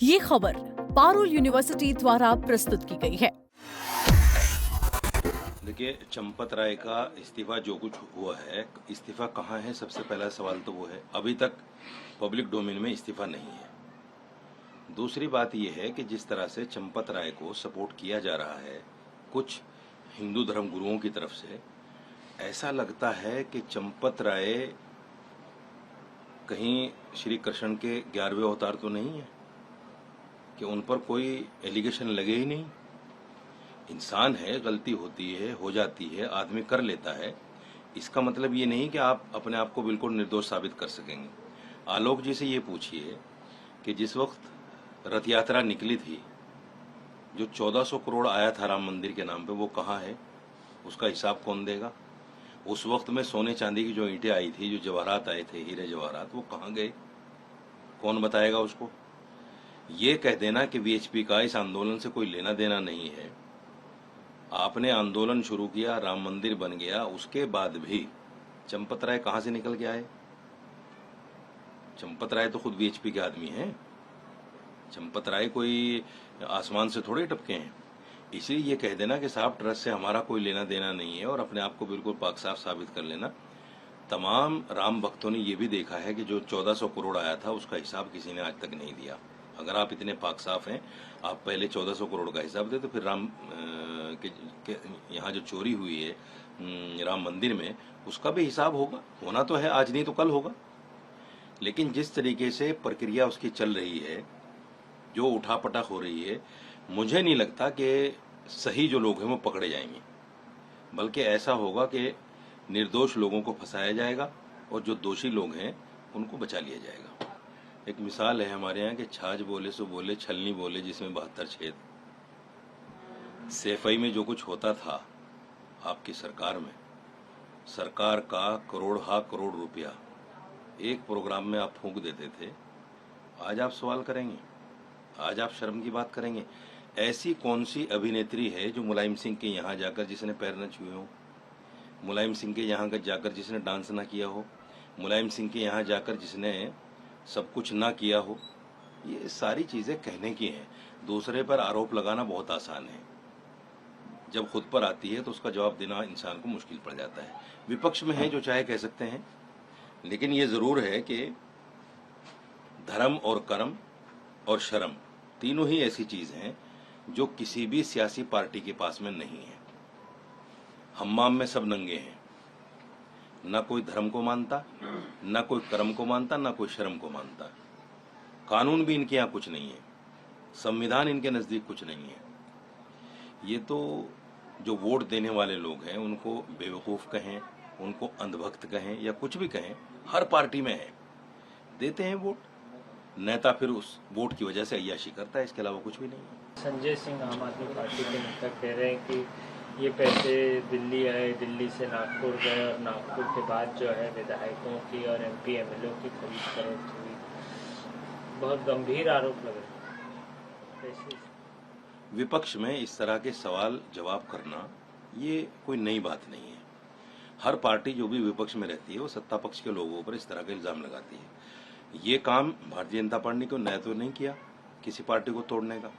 ये खबर पारुल यूनिवर्सिटी द्वारा प्रस्तुत की गई है। देखिए, चंपत राय का इस्तीफा जो कुछ हुआ है, इस्तीफा कहाँ है, सबसे पहला सवाल तो वो है। अभी तक पब्लिक डोमेन में इस्तीफा नहीं है। दूसरी बात यह है कि जिस तरह से चंपत राय को सपोर्ट किया जा रहा है कुछ हिंदू धर्म गुरुओं की तरफ से, ऐसा लगता है कि चंपत राय कहीं श्री कृष्ण के 11वें अवतार तो नहीं है कि उन पर कोई एलिगेशन लगे ही नहीं। इंसान है, गलती होती है, हो जाती है, आदमी कर लेता है। इसका मतलब ये नहीं कि आप अपने आप को बिल्कुल निर्दोष साबित कर सकेंगे। आलोक जी से ये पूछिए कि जिस वक्त रथ यात्रा निकली थी, जो 1400 करोड़ आया था राम मंदिर के नाम पे, वो कहाँ है? उसका हिसाब कौन देगा? उस वक्त में सोने चांदी की जो ईंटें आई थी, जो जवाहरात आए थे, हीरे जवाहरात, वो कहाँ गए? कौन बताएगा उसको? ये कह देना कि वीएचपी का इस आंदोलन से कोई लेना देना नहीं है। आपने आंदोलन शुरू किया, राम मंदिर बन गया, उसके बाद भी चंपत राय कहां से निकल के आए? चंपत राय तो खुद वीएचपी के आदमी हैं। चंपत राय कोई आसमान से थोड़े टपके हैं। इसलिए ये कह देना कि साहब ट्रस्ट से हमारा कोई लेना देना नहीं है और अपने आप को बिल्कुल पाक साफ साबित कर लेना। तमाम राम भक्तों ने यह भी देखा है कि जो 1400 करोड़ आया था उसका हिसाब किसी ने आज तक नहीं दिया। अगर आप इतने पाक साफ हैं, आप पहले 1400 करोड़ का हिसाब दे, तो फिर राम के यहाँ जो चोरी हुई है राम मंदिर में, उसका भी हिसाब होगा। होना तो है, आज नहीं तो कल होगा। लेकिन जिस तरीके से प्रक्रिया उसकी चल रही है, जो उठापटक हो रही है, मुझे नहीं लगता कि सही जो लोग हैं वो पकड़े जाएंगे, बल्कि ऐसा होगा कि निर्दोष लोगों को फंसाया जाएगा और जो दोषी लोग हैं उनको बचा लिया जाएगा। एक मिसाल है हमारे यहाँ कि छाछ बोले सो बोले, छलनी बोले जिसमें 72 छेद। सैफई में जो कुछ होता था आपकी सरकार में, सरकार का करोड़ रुपया एक प्रोग्राम में आप फूंक देते थे। आज आप सवाल करेंगे, आज आप शर्म की बात करेंगे। ऐसी कौन सी अभिनेत्री है जो मुलायम सिंह के यहाँ जाकर जिसने पैर न छुए हो, मुलायम सिंह के यहाँ जाकर जिसने डांस ना किया हो, मुलायम सिंह के यहाँ जाकर जिसने सब कुछ ना किया हो? ये सारी चीजें कहने की हैं। दूसरे पर आरोप लगाना बहुत आसान है, जब खुद पर आती है तो उसका जवाब देना इंसान को मुश्किल पड़ जाता है। विपक्ष में है जो चाहे कह सकते हैं, लेकिन ये जरूर है कि धर्म और कर्म और शर्म तीनों ही ऐसी चीज हैं जो किसी भी सियासी पार्टी के पास में नहीं है। हम्माम में सब नंगे हैं, ना कोई धर्म को मानता, ना कोई कर्म को मानता, ना कोई शर्म को मानता। कानून भी इनके यहाँ कुछ नहीं है, संविधान इनके नजदीक कुछ नहीं है। ये तो जो वोट देने वाले लोग हैं उनको बेवकूफ कहें, उनको अंधभक्त कहें या कुछ भी कहें, हर पार्टी में है, देते हैं वोट। नेता फिर उस वोट की वजह से अय्याशी करता है, इसके अलावा कुछ भी नहीं है। संजय सिंह आम आदमी पार्टी के नेता कह रहे हैं कि ये पैसे दिल्ली आए, दिल्ली से नागपुर गए और नागपुर के बाद जो है विधायकों की और एमपी एमएलए की खरीद फरोख्त हुई। बहुत गंभीर आरोप लग रहे हैं। विपक्ष में इस तरह के सवाल जवाब करना ये कोई नई बात नहीं है। हर पार्टी जो भी विपक्ष में रहती है वो सत्ता पक्ष के लोगों पर इस तरह का इल्जाम लगाती है। ये काम भारतीय जनता पार्टी को नया तो नहीं किया किसी पार्टी को तोड़ने का।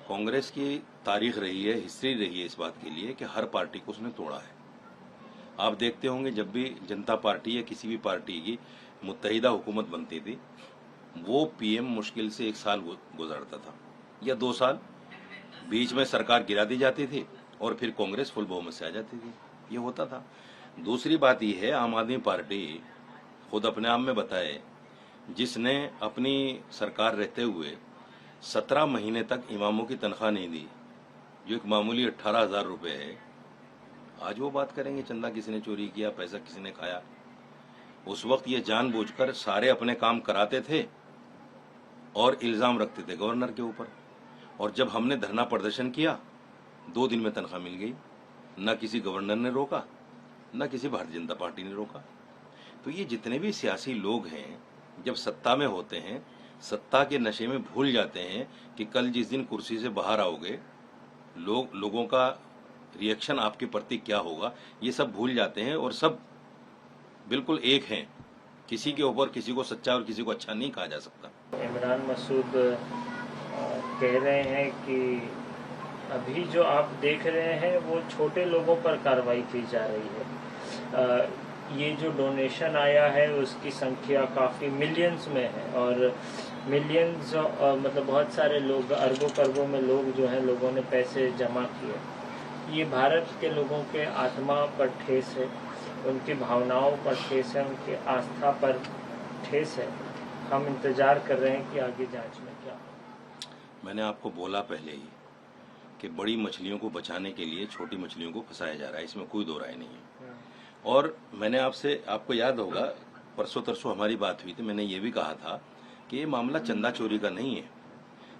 कांग्रेस की तारीख रही है, हिस्ट्री रही है इस बात के लिए कि हर पार्टी को उसने तोड़ा है। आप देखते होंगे जब भी जनता पार्टी या किसी भी पार्टी की मुत्तहिदा हुकूमत बनती थी, वो पीएम मुश्किल से 1 साल गुजारता था या 2 साल, बीच में सरकार गिरा दी जाती थी और फिर कांग्रेस फुल बहुमत से आ जाती थी। ये होता था। दूसरी बात यह है, आम आदमी पार्टी खुद अपने आप में बताए, जिसने अपनी सरकार रहते हुए 17 महीने तक इमामों की तनख्वाह नहीं दी, जो एक मामूली 18,000 रुपए है, आज वो बात करेंगे चंदा किसी ने चोरी किया, पैसा किसी ने खाया। उस वक्त ये जानबूझकर सारे अपने काम कराते थे और इल्जाम रखते थे गवर्नर के ऊपर। और जब हमने धरना प्रदर्शन किया, 2 दिन में तनख्वाह मिल गई। न किसी गवर्नर ने रोका, न किसी भारतीय जनता पार्टी ने रोका। तो ये जितने भी सियासी लोग हैं, जब सत्ता में होते हैं, सत्ता के नशे में भूल जाते हैं कि कल जिस दिन कुर्सी से बाहर आओगे लोगों का रिएक्शन आपके प्रति क्या होगा, ये सब भूल जाते हैं और सब बिल्कुल एक हैं। किसी के ऊपर किसी को सच्चा और किसी को अच्छा नहीं कहा जा सकता। इमरान मसूद कह रहे हैं कि अभी जो आप देख रहे हैं वो छोटे लोगों पर कार्रवाई की जा रही है। ये जो डोनेशन आया है उसकी संख्या काफ़ी मिलियंस में है और मिलियंस मतलब बहुत सारे लोग, अरबों करोड़ों में लोग जो हैं, लोगों ने पैसे जमा किए। ये भारत के लोगों के आत्मा पर ठेस है, उनकी भावनाओं पर ठेस है, उनकी आस्था पर ठेस है। हम इंतज़ार कर रहे हैं कि आगे जांच में क्या हो। मैंने आपको बोला पहले ही कि बड़ी मछलियों को बचाने के लिए छोटी मछलियों को फंसाया जा रहा है, इसमें कोई दो राय नहीं है। और मैंने आपको याद होगा, परसों तरसों हमारी बात हुई थी, मैंने ये भी कहा था कि ये मामला चंदा चोरी का नहीं है,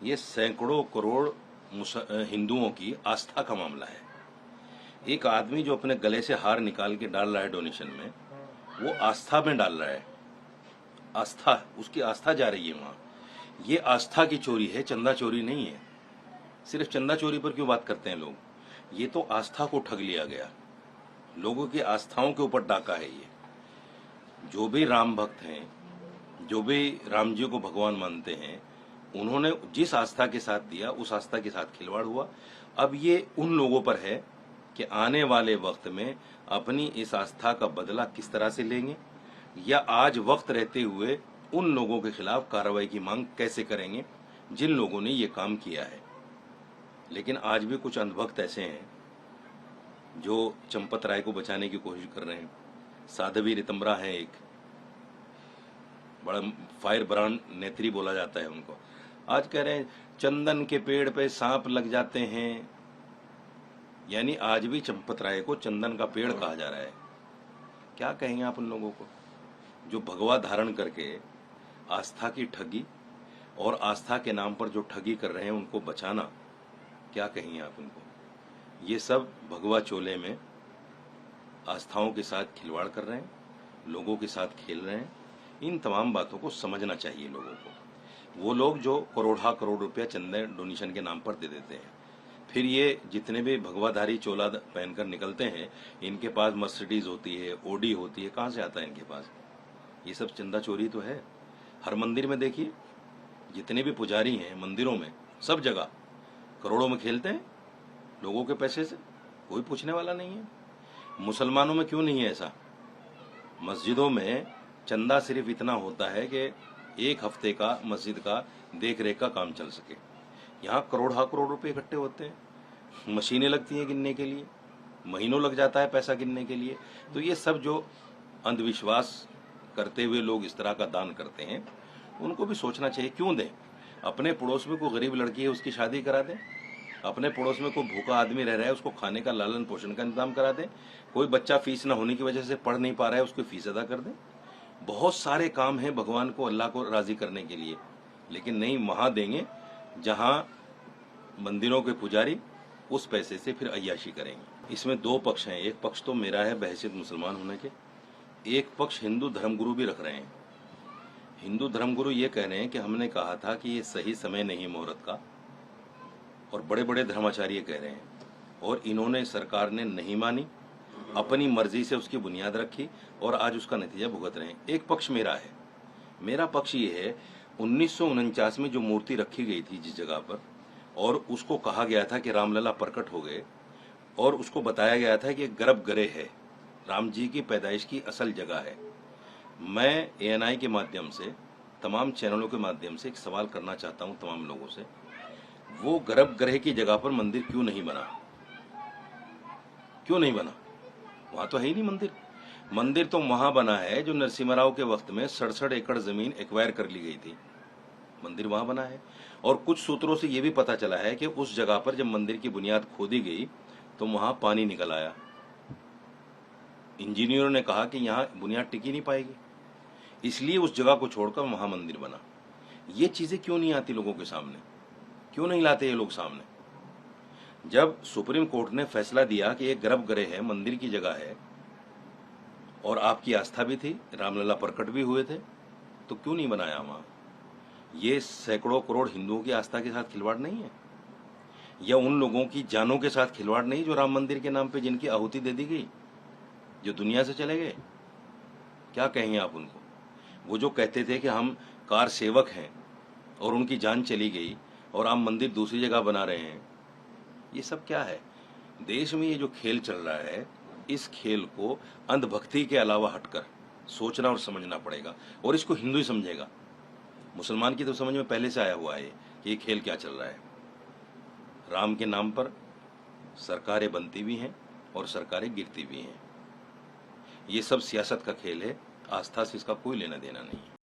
ये सैकड़ों करोड़ हिंदुओं की आस्था का मामला है। एक आदमी जो अपने गले से हार निकाल के डाल रहा है डोनेशन में, वो आस्था में डाल रहा है, आस्था, उसकी आस्था जा रही है वहां। ये आस्था की चोरी है, चंदा चोरी नहीं है। सिर्फ चंदा चोरी पर क्यों बात करते हैं लोग? ये तो आस्था को ठग लिया गया, लोगों की आस्थाओं के ऊपर डाका है ये। जो भी राम भक्त हैं, जो भी राम जी को भगवान मानते हैं, उन्होंने जिस आस्था के साथ दिया उस आस्था के साथ खिलवाड़ हुआ। अब ये उन लोगों पर है कि आने वाले वक्त में अपनी इस आस्था का बदला किस तरह से लेंगे, या आज वक्त रहते हुए उन लोगों के खिलाफ कार्रवाई की मांग कैसे करेंगे जिन लोगों ने ये काम किया है। लेकिन आज भी कुछ अंधभक्त ऐसे हैं जो चंपत राय को बचाने की कोशिश कर रहे हैं। साध्वी रितंबरा है एक, बड़ा फायर ब्रांड नेत्री बोला जाता है उनको। आज कह रहे हैं चंदन के पेड़ पे सांप लग जाते हैं, यानी आज भी चंपत राय को चंदन का पेड़ कहा जा रहा है। क्या कहेंगे आप उन लोगों को जो भगवा धारण करके आस्था की ठगी और आस्था के नाम पर जो ठगी कर रहे हैं, उनको बचाना, क्या कहेंगे आप उनको? ये सब भगवा चोले में आस्थाओं के साथ खिलवाड़ कर रहे हैं, लोगों के साथ खेल रहे हैं। इन तमाम बातों को समझना चाहिए लोगों को। वो लोग जो करोड़ रुपया चंदे डोनेशन के नाम पर दे देते हैं, फिर ये जितने भी भगवाधारी चोला पहनकर निकलते हैं, इनके पास मर्सिडीज होती है, ओडी होती है, कहाँ से आता है इनके पास? ये सब चंदा चोरी तो है। हर मंदिर में देखिए, जितने भी पुजारी हैं मंदिरों में, सब जगह करोड़ों में खेलते हैं लोगों के पैसे से, कोई पूछने वाला नहीं है। मुसलमानों में क्यों नहीं है ऐसा? मस्जिदों में चंदा सिर्फ इतना होता है कि एक हफ्ते का मस्जिद का देख रेख का काम चल सके। यहाँ करोड़ रुपए इकट्ठे होते हैं, मशीनें लगती हैं गिनने के लिए, महीनों लग जाता है पैसा गिनने के लिए। तो ये सब जो अंधविश्वास करते हुए लोग इस तरह का दान करते हैं, उनको भी सोचना चाहिए क्यों दें। अपने पड़ोस में कोई गरीब लड़की है, उसकी शादी करा दें। अपने पड़ोस में कोई भूखा आदमी रह रहा है, उसको खाने का लालन पोषण का इंतजाम करा दें। कोई बच्चा फीस न होने की वजह से पढ़ नहीं पा रहा है, उसकी फीस अदा कर दें। बहुत सारे काम हैं भगवान को, अल्लाह को राजी करने के लिए, लेकिन नहीं, वहां देंगे जहां मंदिरों के पुजारी उस पैसे से फिर अय्याशी करेंगे। इसमें दो पक्ष हैं। एक पक्ष तो मेरा है बहैसियत मुसलमान होने के, एक पक्ष हिंदू धर्मगुरु भी रख रहे हैं। हिंदू धर्मगुरु ये कह रहे हैं कि हमने कहा था कि ये सही समय नहीं मुहूर्त का, और बड़े बड़े धर्माचार्य कह रहे हैं, और इन्होंने, सरकार ने नहीं मानी, अपनी मर्जी से उसकी बुनियाद रखी और आज उसका नतीजा भुगत रहे हैं। एक पक्ष मेरा है। मेरा पक्ष ये है, 1949 में जो मूर्ति रखी गई थी जिस जगह पर, और उसको कहा गया था कि रामलला प्रकट हो गए, और उसको बताया गया था कि गर्भगृह है, राम जी की पैदाइश की असल जगह है। मैं ANI के माध्यम से, तमाम चैनलों के माध्यम से एक सवाल करना चाहता हूं तमाम लोगों से, वो गर्भगृह की जगह पर मंदिर क्यों नहीं बना? क्यों नहीं बना? वहां तो है ही नहीं मंदिर। मंदिर तो वहां बना है जो नरसिम्हा राव के वक्त में 67 एकड़ जमीन एक्वायर कर ली गई थी, मंदिर वहां बना है। और कुछ सूत्रों से यह भी पता चला है कि उस जगह पर जब मंदिर की बुनियाद खोदी गई तो वहां पानी निकल आया। इंजीनियरों ने कहा कि यहाँ बुनियाद टिकी नहीं पाएगी, इसलिए उस जगह को छोड़कर वहां मंदिर बना। ये चीजें क्यों नहीं आती लोगों के सामने? क्यों नहीं लाते ये लोग सामने? जब सुप्रीम कोर्ट ने फैसला दिया कि एक गर्भगृह है, मंदिर की जगह है, और आपकी आस्था भी थी, रामलला प्रकट भी हुए थे, तो क्यों नहीं बनाया वहां? ये सैकड़ों करोड़ हिंदुओं की आस्था के साथ खिलवाड़ नहीं है? या उन लोगों की जानों के साथ खिलवाड़ नहीं जो राम मंदिर के नाम पे जिनकी आहुति दे दी गई, जो दुनिया से चले गए? क्या कहेंगे आप उनको? वो जो कहते थे कि हम कार सेवक हैं और उनकी जान चली गई, और आप मंदिर दूसरी जगह बना रहे हैं। ये सब क्या है? देश में ये जो खेल चल रहा है, इस खेल को अंधभक्ति के अलावा हटकर सोचना और समझना पड़ेगा, और इसको हिंदू ही समझेगा। मुसलमान की तो समझ में पहले से आया हुआ है कि ये खेल क्या चल रहा है। राम के नाम पर सरकारें बनती भी हैं और सरकारें गिरती भी हैं। ये सब सियासत का खेल है, आस्था से इसका कोई लेना देना नहीं है।